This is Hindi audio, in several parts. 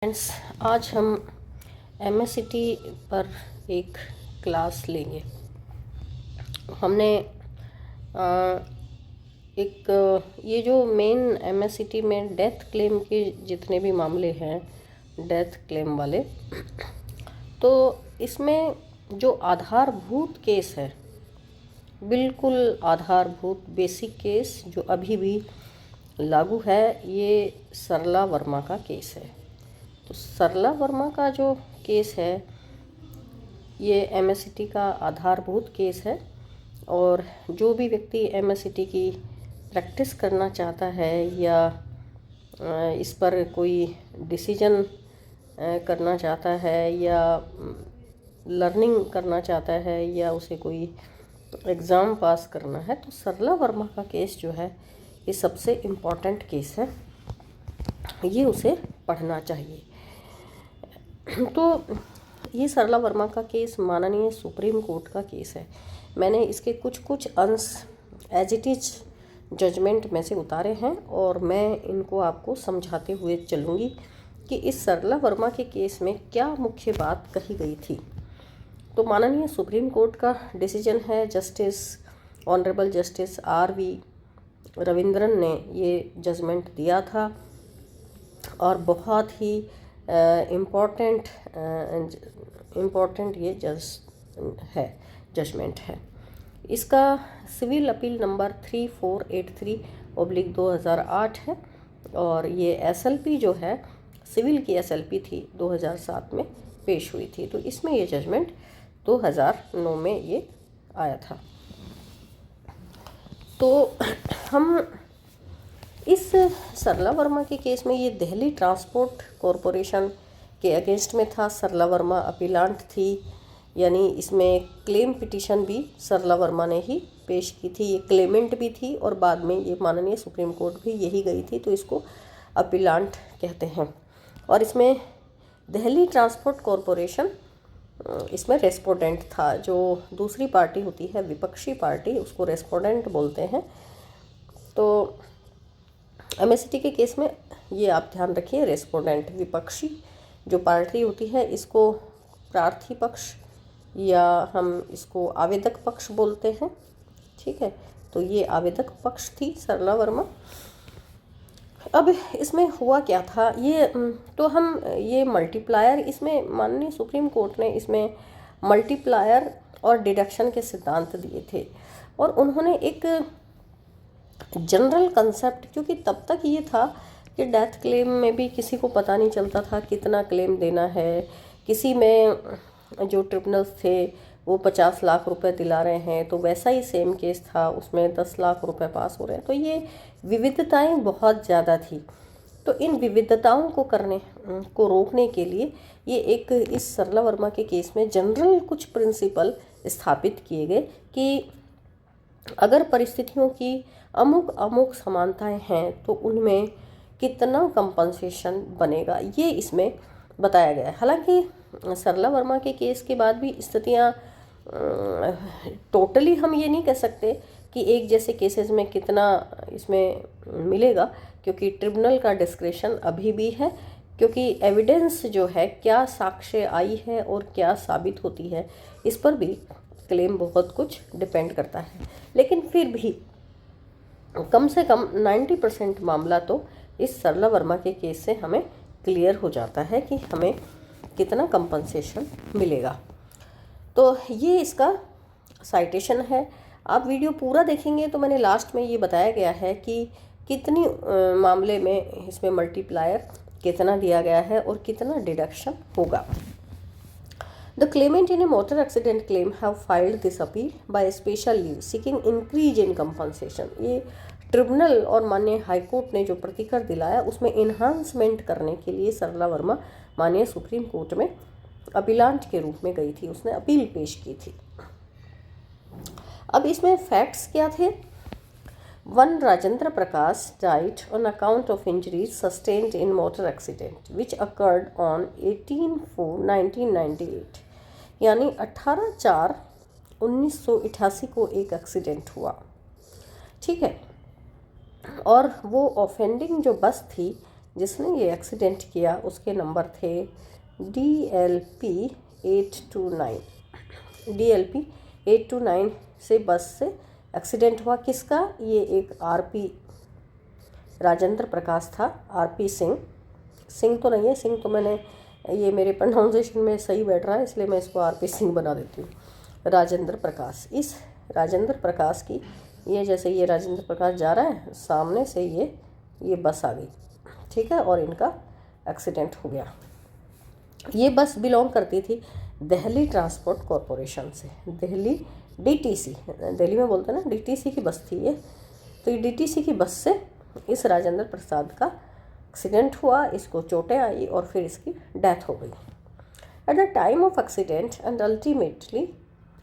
फ्रेंड्स, आज हम एमएससीटी पर एक क्लास लेंगे। हमने ये जो मेन एमएससीटी में डेथ क्लेम के जितने भी मामले हैं, डेथ क्लेम वाले, तो इसमें जो आधारभूत केस है, बिल्कुल आधारभूत बेसिक केस जो अभी भी लागू है, ये सरला वर्मा का केस है। तो सरला वर्मा का जो केस है ये एमएससीटी का आधारभूत केस है, और जो भी व्यक्ति एमएससीटी की प्रैक्टिस करना चाहता है या इस पर कोई डिसीजन करना चाहता है या लर्निंग करना चाहता है या उसे कोई एग्ज़ाम पास करना है, तो सरला वर्मा का केस जो है ये सबसे इम्पॉर्टेंट केस है, ये उसे पढ़ना चाहिए। तो ये सरला वर्मा का केस माननीय सुप्रीम कोर्ट का केस है। मैंने इसके कुछ अंश एज इट इज जजमेंट में से उतारे हैं और मैं इनको आपको समझाते हुए चलूँगी कि इस सरला वर्मा के केस में क्या मुख्य बात कही गई थी। तो माननीय सुप्रीम कोर्ट का डिसीजन है, ऑनरेबल जस्टिस RV रविंद्रन ने ये जजमेंट दिया था, और बहुत ही इम्पॉर्टेंट ये जजमेंट है। इसका सिविल अपील नंबर 3483/2008 है, और ये SLP जो है, सिविल की SLP थी, 2007 में पेश हुई थी। तो इसमें ये जजमेंट 2009 में ये आया था। तो हम इस सरला वर्मा के केस में, ये दिल्ली ट्रांसपोर्ट कॉरपोरेशन के अगेंस्ट में था। सरला वर्मा अपीलांट थी, यानी इसमें क्लेम पिटीशन भी सरला वर्मा ने ही पेश की थी। ये क्लेमेंट भी थी और बाद में ये माननीय सुप्रीम कोर्ट भी यही गई थी, तो इसको अपीलांट कहते हैं। और इसमें दिल्ली ट्रांसपोर्ट कॉरपोरेशन इसमें रेस्पोंडेंट था। जो दूसरी पार्टी होती है, विपक्षी पार्टी, उसको रेस्पोंडेंट बोलते हैं। तो एमएससीटी के केस में ये आप ध्यान रखिए, रेस्पोंडेंट विपक्षी जो पार्टी होती है, इसको प्रार्थी पक्ष या हम इसको आवेदक पक्ष बोलते हैं। ठीक है, तो ये आवेदक पक्ष थी सरला वर्मा। अब इसमें हुआ क्या था, ये मल्टीप्लायर, इसमें माननीय सुप्रीम कोर्ट ने इसमें मल्टीप्लायर और डिडक्शन के सिद्धांत दिए थे, और उन्होंने एक जनरल कंसेप्ट, क्योंकि तब तक ये था कि डेथ क्लेम में भी किसी को पता नहीं चलता था कितना क्लेम देना है। किसी में जो ट्रिब्यूनल्स थे वो 50 लाख रुपए दिला रहे हैं, तो वैसा ही सेम केस था, उसमें 10 लाख रुपए पास हो रहे हैं। तो ये विविधताएं बहुत ज़्यादा थी। तो इन विविधताओं को रोकने के लिए ये इस सरला वर्मा के केस में जनरल कुछ प्रिंसिपल स्थापित किए गए कि अगर परिस्थितियों की अमुक समानताएं हैं तो उनमें कितना कंपनसेशन बनेगा, ये इसमें बताया गया है। हालांकि सरला वर्मा के केस के बाद भी स्थितियाँ टोटली हम ये नहीं कह सकते कि एक जैसे केसेस में कितना इसमें मिलेगा, क्योंकि ट्रिब्यूनल का डिस्क्रेशन अभी भी है, क्योंकि एविडेंस जो है, क्या साक्ष्य आई है और क्या साबित होती है, इस पर भी क्लेम बहुत कुछ डिपेंड करता है। लेकिन फिर भी कम से कम 90% मामला तो इस सरला वर्मा के केस से हमें क्लियर हो जाता है कि हमें कितना कंपनसेशन मिलेगा। तो ये इसका साइटेशन है। आप वीडियो पूरा देखेंगे तो मैंने लास्ट में ये बताया गया है कि कितनी मामले में इसमें मल्टीप्लायर कितना दिया गया है और कितना डिडक्शन होगा। The claimant in a motor accident claim have filed this appeal by special leave seeking increase in compensation। ये ट्रिब्यूनल और माननीय हाईकोर्ट ने जो प्रतिकर दिलाया उसमें इन्हांसमेंट करने के लिए सरला वर्मा माननीय सुप्रीम कोर्ट में अपीलांट के रूप में गई थी, उसने अपील पेश की थी। अब इसमें फैक्ट्स क्या थे। One Rajendra Prakash died on account of injuries sustained in motor accident which occurred on 18/4/1998, यानी 18/4/1988 को एक एक्सीडेंट हुआ। ठीक है, और वो ऑफेंडिंग जो बस थी जिसने ये एक्सीडेंट किया उसके नंबर थे DLP 829। DLP 829 से बस से एक्सीडेंट हुआ। किसका? ये एक RP राजेंद्र प्रकाश था। RP सिंह तो नहीं है, सिंह तो मैंने ये मेरे प्रोनाउंसिएशन में सही बैठ रहा है इसलिए मैं इसको RP सिंह बना देती हूँ। राजेंद्र प्रकाश, इस राजेंद्र प्रकाश की ये जैसे ये राजेंद्र प्रकाश जा रहा है, सामने से ये बस आ गई, ठीक है, और इनका एक्सीडेंट हो गया। ये बस बिलोंग करती थी दिल्ली ट्रांसपोर्ट कॉरपोरेशन से। दिल्ली DTC, दिल्ली में बोलते हैं ना, DTC की बस थी ये। तो ये DTC की बस से इस राजेंद्र प्रसाद का एक्सीडेंट हुआ, इसको चोटें आई और फिर इसकी डेथ हो गई। At the time of accident and ultimately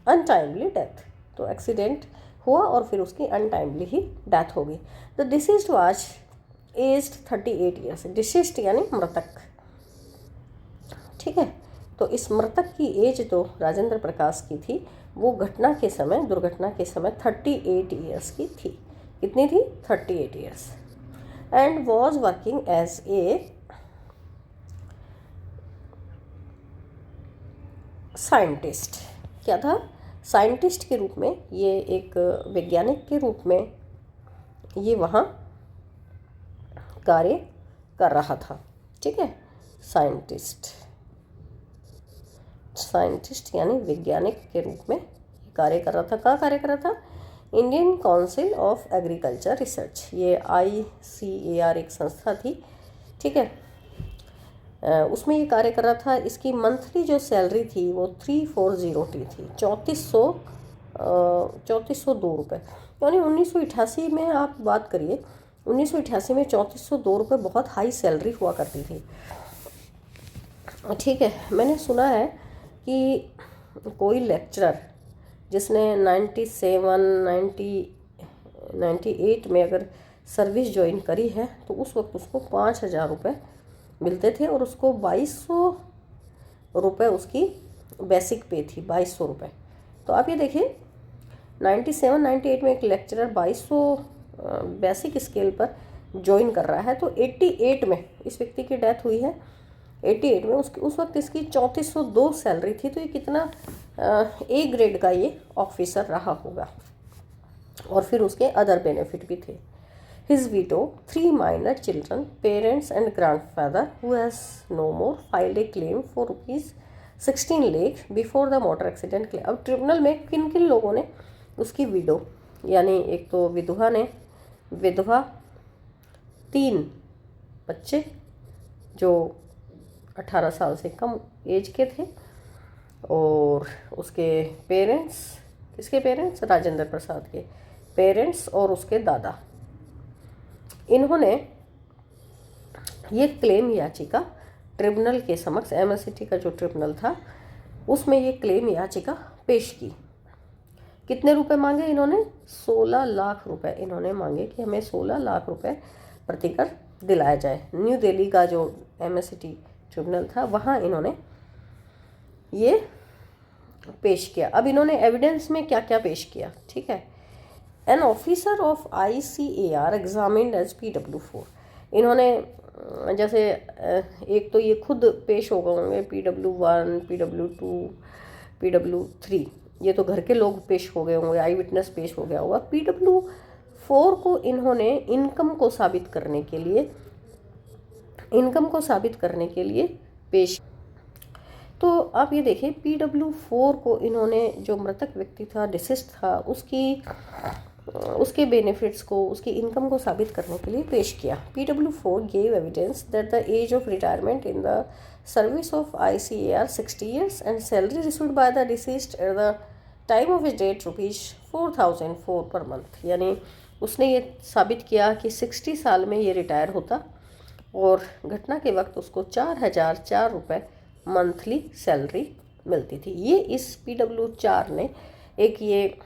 untimely death, तो एक्सीडेंट हुआ और फिर उसकी अनटाइमली ही डेथ हो गई। The deceased was aged 38 years. Deceased यानी मृतक, ठीक है। तो इस मृतक की एज तो राजेंद्र प्रकाश की थी, वो दुर्घटना के समय 38 ईयर्स की थी। कितनी थी? 38 years. And was working as a scientist. क्या था? साइंटिस्ट के रूप में, ये एक वैज्ञानिक के रूप में ये वहाँ कार्य कर रहा था, ठीक है। साइंटिस्ट यानी वैज्ञानिक के रूप में कार्य कर रहा था। कहाँ कार्य कर रहा था? Indian council of agriculture research, ये ICAR एक संस्था थी, ठीक है। उसमें ये कार्य कर रहा था। इसकी मंथली जो सैलरी थी वो 3402 थी, 3402 रुपये। यानी 1988 में आप बात करिए, 1988 में 3402 रुपये बहुत हाई सैलरी हुआ करती थी, ठीक है। मैंने सुना है कि कोई लेक्चरर जिसने 98 में अगर सर्विस ज्वाइन करी है तो उस वक्त उसको 5000 रुपये मिलते थे और उसको 2200 रुपये उसकी बेसिक पे थी, 2200 रुपये। तो आप ये देखिए 97-98 में एक लेक्चरर 2200 बेसिक स्केल पर ज्वाइन कर रहा है। तो 88 में इस व्यक्ति की डेथ हुई है, 88 में उस वक्त इसकी 3402 सैलरी थी। तो ये कितना A ग्रेड का ये ऑफिसर रहा होगा। और फिर उसके अदर बेनिफिट भी थे। His widow, 3 minor children, parents and grandfather who has no more filed a claim for ₹16 lakh before the motor accident claim। अब ट्रिब्यूनल में किन किन लोगों ने उसकी विडो यानी एक तो विधवा 3 बच्चे जो 18 साल से कम एज के थे, और उसके पेरेंट्स, किसके पेरेंट्स? राजेंद्र प्रसाद के पेरेंट्स और उसके दादा। इन्होंने ये क्लेम याचिका ट्रिब्यूनल के समक्ष, MSCT का जो ट्रिब्यूनल था उसमें ये क्लेम याचिका पेश की। कितने रुपए मांगे इन्होंने? 16 लाख रुपए इन्होंने मांगे कि हमें 16 लाख रुपए प्रतिकर दिलाया जाए। न्यू दिल्ली का जो MSCT ट्रिब्यूनल था वहाँ इन्होंने ये पेश किया। अब इन्होंने एविडेंस में क्या क्या पेश किया, ठीक है। An officer of ICAR examined as PW4। इन्होंने जैसे एक तो ये खुद पेश हो गए होंगे, PW1, PW2, PW3, ये तो घर के लोग पेश हो गए होंगे, आई विटनेस पेश हो गया होगा। PW4 को इन्होंने इनकम को साबित करने के लिए पेश। तो आप ये देखिए PW4 को इन्होंने, जो मृतक व्यक्ति था, डिसीज था, उसके बेनिफिट्स को, उसकी इनकम को साबित करने के लिए पेश किया। PW4 gave evidence that the age of retirement in the service of ICAR 60 years and salary received by the deceased at the time of his death ₹4004 per month। यानी उसने ये साबित किया कि 60 साल में ये रिटायर होता और घटना के वक्त उसको 4004 रुपये मंथली सैलरी मिलती थी। ये इस PW4 ने, एक ये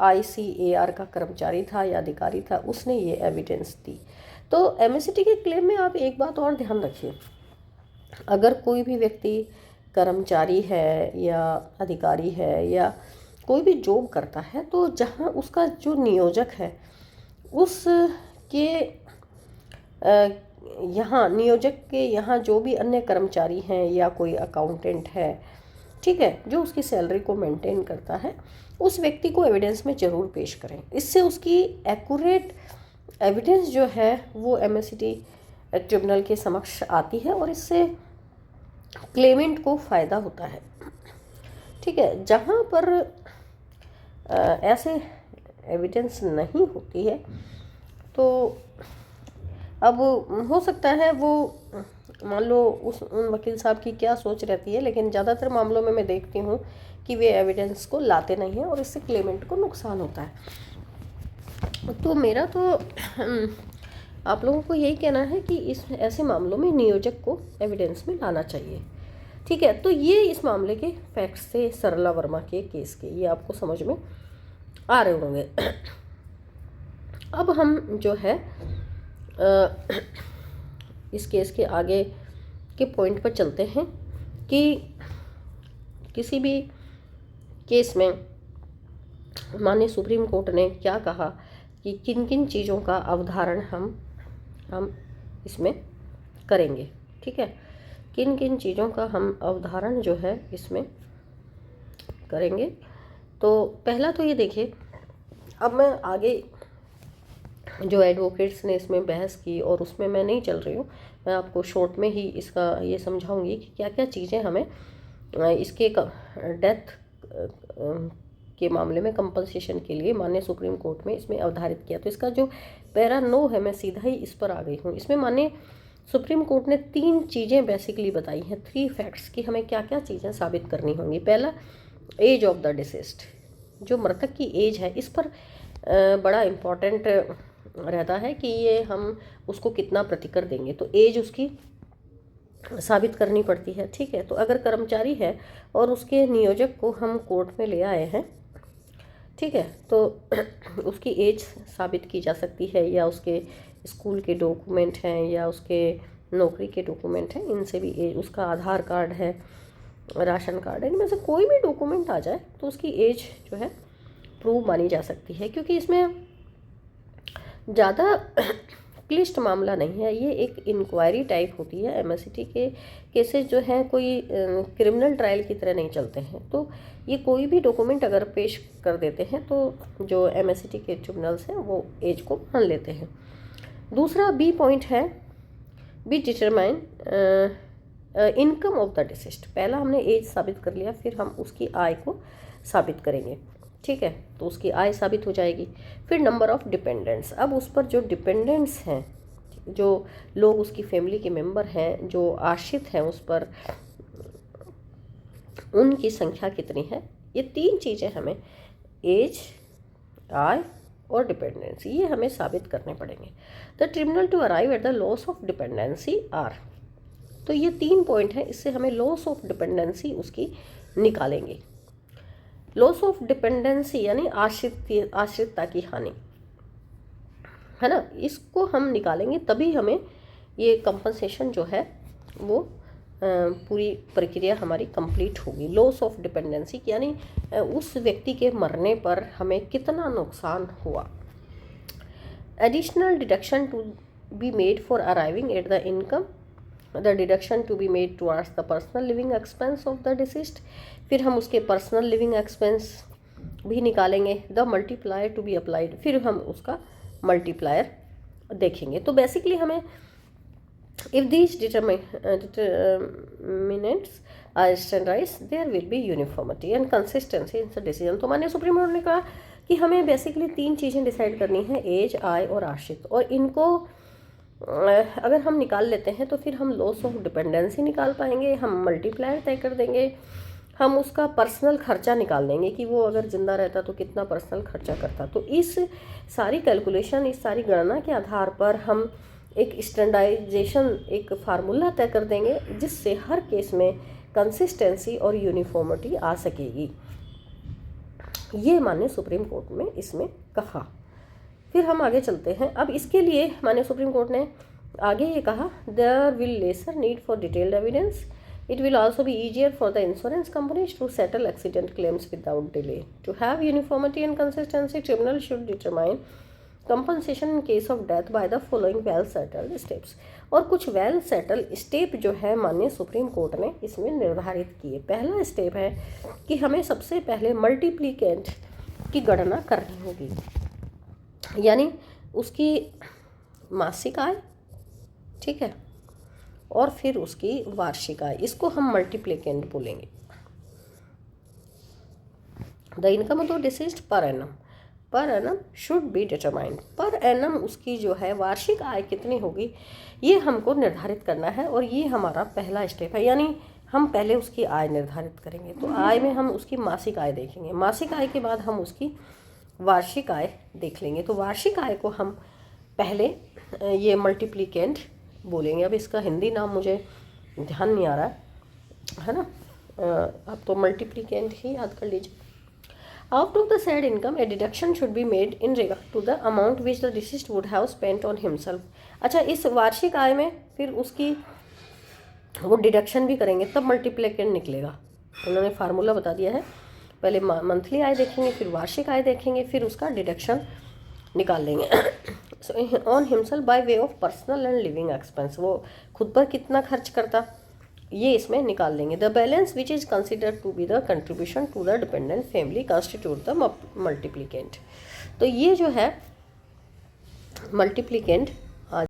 ICAR का कर्मचारी था या अधिकारी था, उसने ये एविडेंस दी। तो MSCT के क्लेम में आप एक बात और ध्यान रखिए, अगर कोई भी व्यक्ति कर्मचारी है या अधिकारी है या कोई भी जॉब करता है, तो जहाँ उसका जो नियोजक है उसके यहाँ नियोजक के यहाँ जो भी अन्य कर्मचारी हैं या कोई अकाउंटेंट है, ठीक है, जो उसकी सैलरी को मेंटेन करता है, उस व्यक्ति को एविडेंस में ज़रूर पेश करें। इससे उसकी एक्यूरेट एविडेंस जो है वो एमएससीटी ट्रिब्यूनल के समक्ष आती है और इससे क्लेमेंट को फ़ायदा होता है। ठीक है, जहाँ पर ऐसे एविडेंस नहीं होती है तो अब हो सकता है वो, मान लो उन वकील साहब की क्या सोच रहती है, लेकिन ज़्यादातर मामलों में मैं देखती हूँ कि वे एविडेंस को लाते नहीं हैं और इससे क्लेमेंट को नुकसान होता है। तो मेरा तो आप लोगों को यही कहना है कि इस ऐसे मामलों में नियोजक को एविडेंस में लाना चाहिए। ठीक है, तो ये इस मामले के फैक्ट्स थे सरला वर्मा के केस के, ये आपको समझ में आ रहे होंगे। अब हम जो है इस केस के आगे के पॉइंट पर चलते हैं कि किसी भी केस में माननीय सुप्रीम कोर्ट ने क्या कहा कि किन किन चीज़ों का अवधारण हम इसमें करेंगे। ठीक है, किन किन चीज़ों का हम अवधारण जो है इसमें करेंगे। तो पहला तो ये देखिए, अब मैं आगे जो एडवोकेट्स ने इसमें बहस की और उसमें मैं नहीं चल रही हूँ, मैं आपको शॉर्ट में ही इसका ये समझाऊंगी कि क्या क्या चीज़ें हमें इसके डेथ के मामले में कंपनसेशन के लिए माननीय सुप्रीम कोर्ट में इसमें अवधारित किया। तो इसका जो पैरा 9 है, मैं सीधा ही इस पर आ गई हूँ। इसमें माननीय सुप्रीम कोर्ट ने 3 चीज़ें बेसिकली बताई हैं, 3 फैक्ट्स की हमें क्या क्या चीज़ें साबित करनी होंगी। पहला, एज ऑफ द डिसीज्ड, जो मृतक की एज है, इस पर बड़ा इम्पॉर्टेंट रहता है कि ये हम उसको कितना प्रतिकर देंगे, तो एज उसकी साबित करनी पड़ती है। ठीक है, तो अगर कर्मचारी है और उसके नियोजक को हम कोर्ट में ले आए हैं, ठीक है, तो उसकी एज साबित की जा सकती है, या उसके स्कूल के डॉक्यूमेंट हैं या उसके नौकरी के डॉक्यूमेंट हैं, इनसे भी एज, उसका आधार कार्ड है, राशन कार्ड है, इनमें से कोई भी डॉक्यूमेंट आ जाए तो उसकी एज जो है प्रूव मानी जा सकती है। क्योंकि इसमें ज़्यादा क्लिष्ट मामला नहीं है, ये एक इंक्वायरी टाइप होती है। एमएससीटी के केसेस जो हैं कोई क्रिमिनल ट्रायल की तरह नहीं चलते हैं, तो ये कोई भी डॉक्यूमेंट अगर पेश कर देते हैं तो जो एमएससीटी के ट्रिब्यूनल्स हैं वो एज को मान लेते हैं। दूसरा बी पॉइंट है, be determine income of the deceased. पहला हमने एज साबित कर लिया, फिर हम उसकी आय को साबित करेंगे। ठीक है, तो उसकी आय साबित हो जाएगी। फिर नंबर ऑफ डिपेंडेंट्स, अब उस पर जो डिपेंडेंट्स हैं, जो लोग उसकी फैमिली के मेंबर हैं, जो आश्रित हैं उस पर, उनकी संख्या कितनी है। ये 3 चीज़ें हमें, एज, आय और डिपेंडेंसी, ये हमें साबित करने पड़ेंगे। The tribunal to arrive at the loss of dependency are, तो ये 3 पॉइंट हैं, इससे हमें लॉस ऑफ डिपेंडेंसी उसकी निकालेंगे। लॉस ऑफ डिपेंडेंसी यानी आश्रितता की हानि, है ना, इसको हम निकालेंगे तभी हमें ये कंपनसेशन जो है वो पूरी प्रक्रिया हमारी कंप्लीट होगी। लॉस ऑफ डिपेंडेंसी यानी उस व्यक्ति के मरने पर हमें कितना नुकसान हुआ। Additional deduction to be made for arriving at the income, the deduction to be made towards the personal living expense of the deceased, फिर हम उसके पर्सनल लिविंग एक्सपेंस भी निकालेंगे। The multiplier to be applied, फिर हम उसका मल्टीप्लायर देखेंगे। तो बेसिकली हमें if these determinants are standardized there will be uniformity and consistency in the decision. तो माननीय सुप्रीम कोर्ट ने कहा कि हमें बेसिकली 3 चीज़ें डिसाइड करनी है, एज, आय और आश्रित, और इनको अगर हम निकाल लेते हैं तो फिर हम लॉस ऑफ डिपेंडेंसी निकाल पाएंगे, हम मल्टीप्लायर तय कर देंगे, हम उसका पर्सनल खर्चा निकाल देंगे कि वो अगर ज़िंदा रहता तो कितना पर्सनल खर्चा करता। तो इस सारी कैलकुलेशन, इस सारी गणना के आधार पर हम एक स्टैंडर्डाइजेशन, एक फार्मूला तय कर देंगे जिससे हर केस में कंसिस्टेंसी और यूनिफॉर्मिटी आ सकेगी। ये माननीय सुप्रीम कोर्ट में इसमें कहा। फिर हम आगे चलते हैं। अब इसके लिए माननीय सुप्रीम कोर्ट ने आगे ये कहा, there will lesser need for detailed evidence, it will also be easier for the insurance companies to settle accident claims without delay. To have uniformity and consistency, tribunal should determine compensation in case of death by the following well settled steps. और कुछ वेल सेटल्ड स्टेप जो है माननीय सुप्रीम कोर्ट ने इसमें निर्धारित किए। पहला स्टेप है कि हमें सबसे पहले मल्टीप्लिकेंट की गणना करनी होगी, यानी उसकी मासिक आय, ठीक है, और फिर उसकी वार्षिक आय, इसको हम मल्टीप्लिकेंट बोलेंगे। The income of the deceased per annum should be determined. Per annum उसकी जो है वार्षिक आय कितनी होगी ये हमको निर्धारित करना है, और ये हमारा पहला स्टेप है। यानी हम पहले उसकी आय निर्धारित करेंगे, तो आय में हम उसकी मासिक आय देखेंगे, मासिक आय के बाद हम उसकी वार्षिक आय देख लेंगे। तो वार्षिक आय को हम पहले ये मल्टीप्लिकेंट बोलेंगे। अब इसका हिंदी नाम मुझे ध्यान नहीं आ रहा है ना, आप तो मल्टीप्लिकेंट ही याद कर लीजिए। Out of the said income, a deduction should be made in regard to the amount which the deceased would have spent on himself। अच्छा, इस वार्षिक आय में फिर उसकी वो डिडक्शन भी करेंगे, तब मल्टीप्लिकेंट निकलेगा। उन्होंने फार्मूला बता दिया है, पहले मंथली आय देखेंगे, फिर वार्षिक आय देखेंगे, फिर उसका डिडक्शन निकाल लेंगे। On himself by way of personal and living expense, वो खुद पर कितना खर्च करता ये इसमें निकाल लेंगे। The balance which is considered to be the contribution to the dependent family constitute the multiplicand. तो ये जो है मल्टीप्लिकेंट